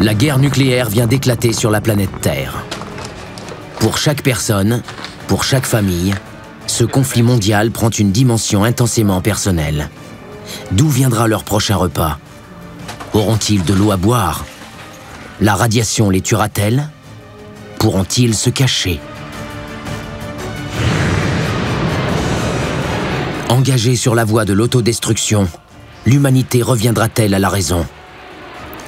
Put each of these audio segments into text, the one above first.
La guerre nucléaire vient d'éclater sur la planète Terre. Pour chaque personne, pour chaque famille, ce conflit mondial prend une dimension intensément personnelle. D'où viendra leur prochain repas? Auront-ils de l'eau à boire? La radiation les tuera-t-elle? Pourront-ils se cacher? Engagée sur la voie de l'autodestruction, l'humanité reviendra-t-elle à la raison?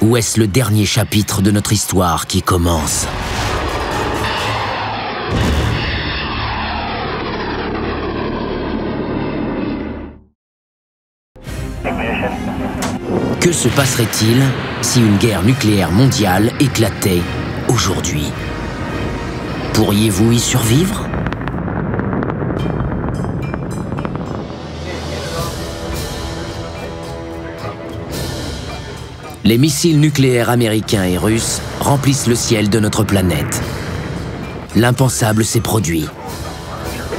Ou est-ce le dernier chapitre de notre histoire qui commence? Que se passerait-il si une guerre nucléaire mondiale éclatait aujourd'hui? Pourriez-vous y survivre? Les missiles nucléaires américains et russes remplissent le ciel de notre planète. L'impensable s'est produit.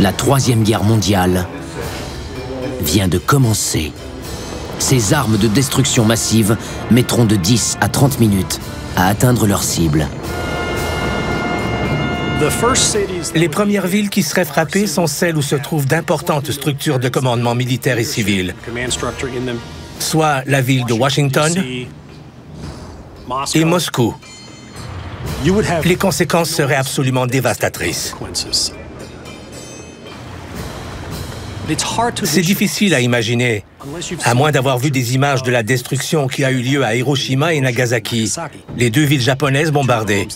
La Troisième Guerre mondiale vient de commencer. Ces armes de destruction massive mettront de 10 à 30 minutes à atteindre leur cible. Les premières villes qui seraient frappées sont celles où se trouvent d'importantes structures de commandement militaire et civil, soit la ville de Washington et Moscou. Les conséquences seraient absolument dévastatrices. C'est difficile à imaginer, à moins d'avoir vu des images de la destruction qui a eu lieu à Hiroshima et Nagasaki, les deux villes japonaises bombardées.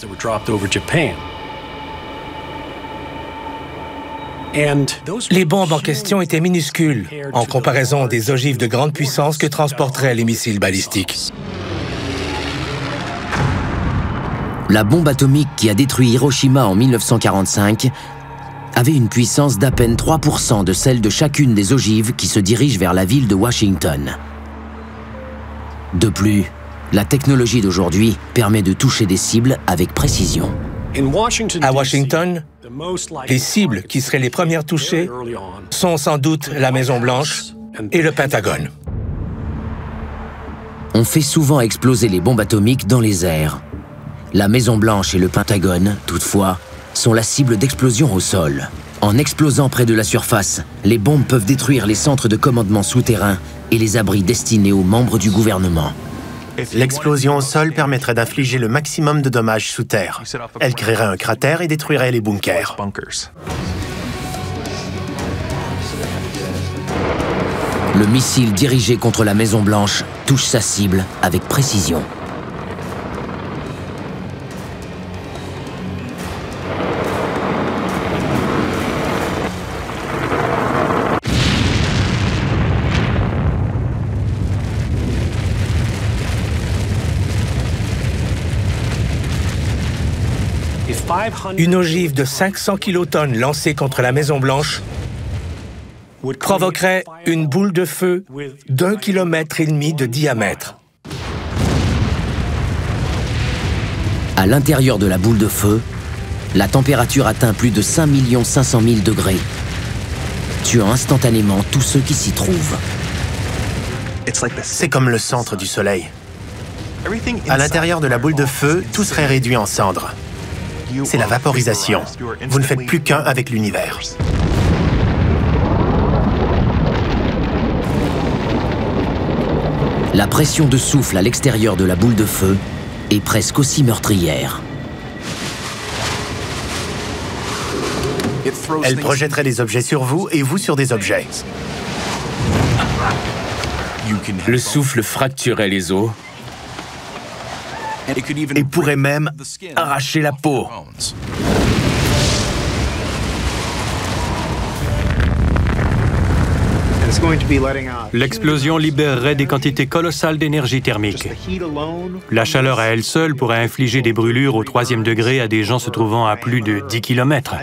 Les bombes en question étaient minuscules en comparaison des ogives de grande puissance que transporteraient les missiles balistiques. La bombe atomique qui a détruit Hiroshima en 1945 avait une puissance d'à peine 3% de celle de chacune des ogives qui se dirigent vers la ville de Washington. De plus, la technologie d'aujourd'hui permet de toucher des cibles avec précision. À Washington, les cibles qui seraient les premières touchées sont sans doute la Maison-Blanche et le Pentagone. On fait souvent exploser les bombes atomiques dans les airs. La Maison-Blanche et le Pentagone, toutefois, sont la cible d'explosions au sol. En explosant près de la surface, les bombes peuvent détruire les centres de commandement souterrains et les abris destinés aux membres du gouvernement. L'explosion au sol permettrait d'infliger le maximum de dommages sous terre. Elle créerait un cratère et détruirait les bunkers. Le missile dirigé contre la Maison-Blanche touche sa cible avec précision. Une ogive de 500 kilotonnes lancée contre la Maison-Blanche provoquerait une boule de feu d'1,5 km de diamètre. À l'intérieur de la boule de feu, la température atteint plus de 5 500 000 degrés, tuant instantanément tous ceux qui s'y trouvent. C'est comme le centre du Soleil. À l'intérieur de la boule de feu, tout serait réduit en cendres. C'est la vaporisation. Vous ne faites plus qu'un avec l'univers. La pression de souffle à l'extérieur de la boule de feu est presque aussi meurtrière. Elle projetterait des objets sur vous et vous sur des objets. Le souffle fracturait les os et pourrait même arracher la peau. L'explosion libérerait des quantités colossales d'énergie thermique. La chaleur à elle seule pourrait infliger des brûlures au 3e degré à des gens se trouvant à plus de 10 km.